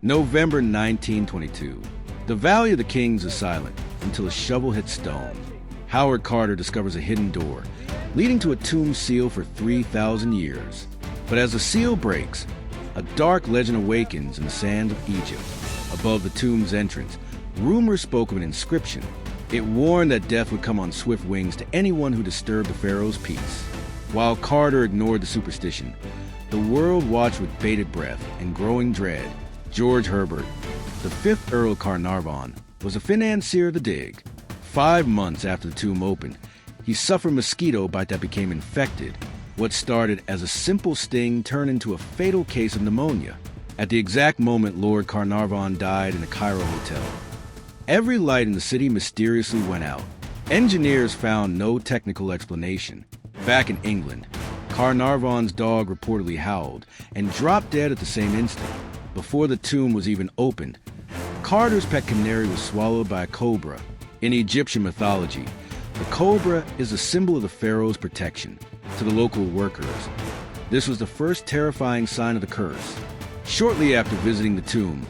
November 1922. The Valley of the Kings is silent until a shovel hits stone. Howard Carter discovers a hidden door, leading to a tomb sealed for 3,000 years. But as the seal breaks, a dark legend awakens in the sands of Egypt. Above the tomb's entrance, rumors spoke of an inscription. It warned that death would come on swift wings to anyone who disturbed the pharaoh's peace. While Carter ignored the superstition, the world watched with bated breath and growing dread. George Herbert, the 5th Earl of Carnarvon, was a financier of the dig. 5 months after the tomb opened, he suffered a mosquito bite that became infected. What started as a simple sting turned into a fatal case of pneumonia. At the exact moment Lord Carnarvon died in a Cairo hotel, every light in the city mysteriously went out. Engineers found no technical explanation. Back in England, Carnarvon's dog reportedly howled and dropped dead at the same instant. Before the tomb was even opened, Carter's pet canary was swallowed by a cobra. In Egyptian mythology, the cobra is a symbol of the pharaoh's protection. To the local workers, this was the first terrifying sign of the curse. Shortly after visiting the tomb,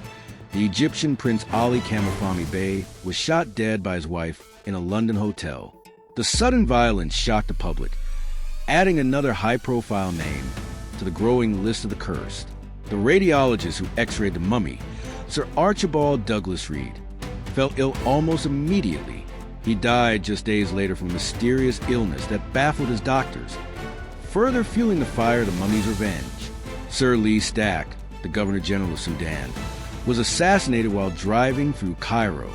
the Egyptian Prince Ali Kamafami Bey was shot dead by his wife in a London hotel. The sudden violence shocked the public, adding another high-profile name to the growing list of the cursed. The radiologist who x-rayed the mummy, Sir Archibald Douglas Reed, fell ill almost immediately. He died just days later from a mysterious illness that baffled his doctors, further fueling the fire of the mummy's revenge. Sir Lee Stack, the Governor-General of Sudan, was assassinated while driving through Cairo.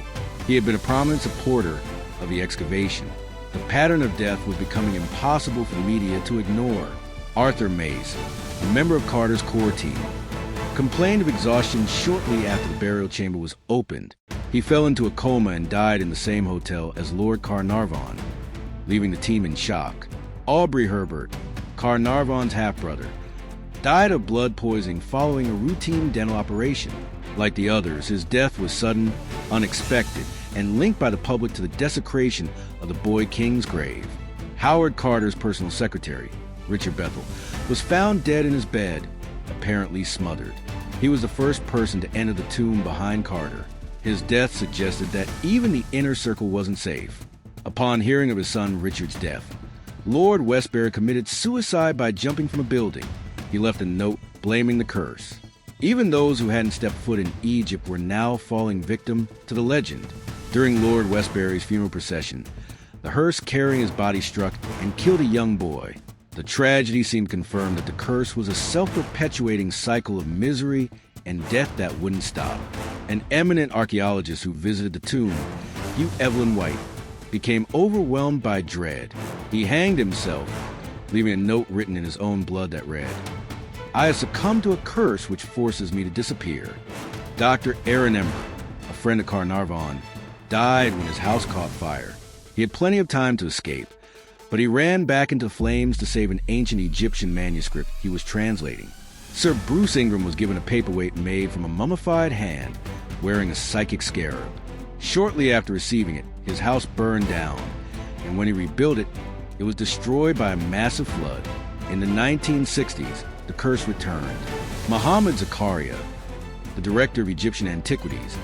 He had been a prominent supporter of the excavation. The pattern of death was becoming impossible for the media to ignore. Arthur Mace, a member of Carter's core team, complained of exhaustion shortly after the burial chamber was opened. He fell into a coma and died in the same hotel as Lord Carnarvon, leaving the team in shock. Aubrey Herbert, Carnarvon's half-brother, died of blood poisoning following a routine dental operation. Like the others, his death was sudden, unexpected, and linked by the public to the desecration of the boy king's grave. Howard Carter's personal secretary, Richard Bethel, was found dead in his bed, apparently smothered. He was the first person to enter the tomb behind Carter. His death suggested that even the inner circle wasn't safe. Upon hearing of his son Richard's death, Lord Westbury committed suicide by jumping from a building. He left a note blaming the curse. Even those who hadn't stepped foot in Egypt were now falling victim to the legend. During Lord Westbury's funeral procession, the hearse carrying his body struck and killed a young boy. The tragedy seemed to confirm that the curse was a self-perpetuating cycle of misery and death that wouldn't stop. An eminent archaeologist who visited the tomb, Hugh Evelyn White, became overwhelmed by dread. He hanged himself, leaving a note written in his own blood that read, "I have succumbed to a curse which forces me to disappear." Dr. Aaron Emmer, a friend of Carnarvon, died when his house caught fire. He had plenty of time to escape, but he ran back into flames to save an ancient Egyptian manuscript he was translating. Sir Bruce Ingram was given a paperweight made from a mummified hand wearing a psychic scarab. Shortly after receiving it, his house burned down, and when he rebuilt it, it was destroyed by a massive flood. In the 1960s, the curse returned. Muhammad Zakaria, the director of Egyptian antiquities,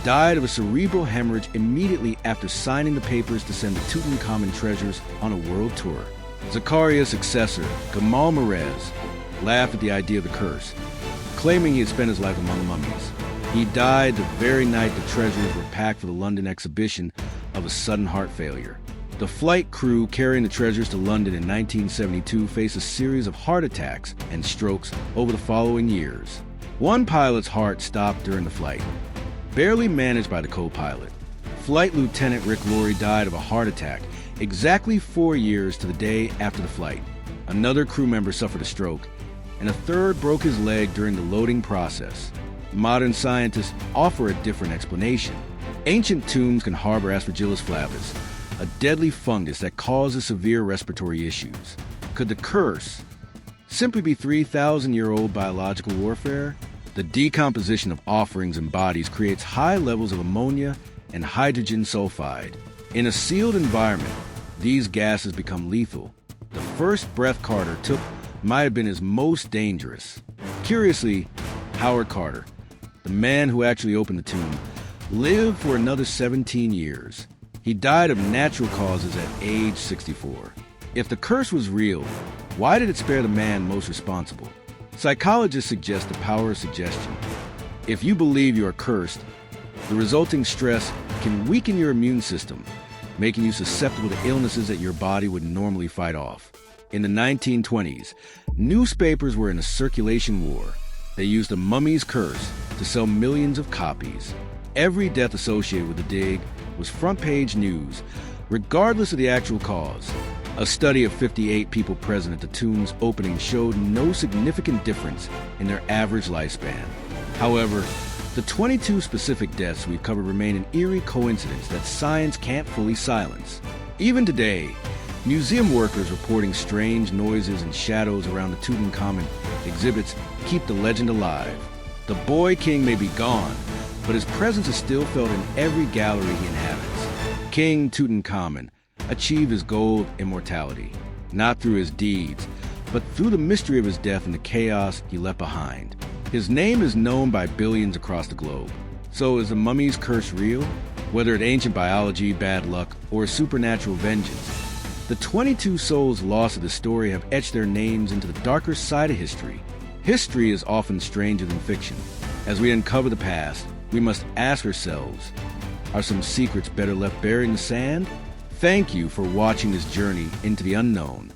died of a cerebral hemorrhage immediately after signing the papers to send the Tutankhamun treasures on a world tour. Zakaria's successor, Gamal Merez, laughed at the idea of the curse, claiming he had spent his life among mummies. He died the very night the treasures were packed for the London exhibition of a sudden heart failure. The flight crew carrying the treasures to London in 1972 faced a series of heart attacks and strokes over the following years. One pilot's heart stopped during the flight, barely managed by the co-pilot. Flight Lieutenant Rick Laurie died of a heart attack exactly 4 years to the day after the flight. Another crew member suffered a stroke, and a third broke his leg during the loading process. Modern scientists offer a different explanation. Ancient tombs can harbor Aspergillus flavus, a deadly fungus that causes severe respiratory issues. Could the curse simply be 3,000-year-old biological warfare? The decomposition of offerings and bodies creates high levels of ammonia and hydrogen sulfide. In a sealed environment, these gases become lethal. The first breath Carter took might have been his most dangerous. Curiously, Howard Carter, the man who actually opened the tomb, lived for another 17 years. He died of natural causes at age 64. If the curse was real, why did it spare the man most responsible? Psychologists suggest the power of suggestion. If you believe you are cursed, the resulting stress can weaken your immune system, making you susceptible to illnesses that your body would normally fight off. In the 1920s, newspapers were in a circulation war. They used the mummy's curse to sell millions of copies. Every death associated with the dig was front-page news, regardless of the actual cause. A study of 58 people present at the tomb's opening showed no significant difference in their average lifespan. However, the 22 specific deaths we've covered remain an eerie coincidence that science can't fully silence. Even today, museum workers reporting strange noises and shadows around the Tutankhamun exhibits keep the legend alive. The boy king may be gone, but his presence is still felt in every gallery he inhabits. King Tutankhamun achieved his goal of immortality, not through his deeds, but through the mystery of his death and the chaos he left behind. His name is known by billions across the globe. So is the mummy's curse real? Whether it's ancient biology, bad luck, or supernatural vengeance, the 22 souls lost to the story have etched their names into the darker side of history. History is often stranger than fiction. As we uncover the past, we must ask ourselves, are some secrets better left buried in the sand? Thank you for watching this journey into the unknown.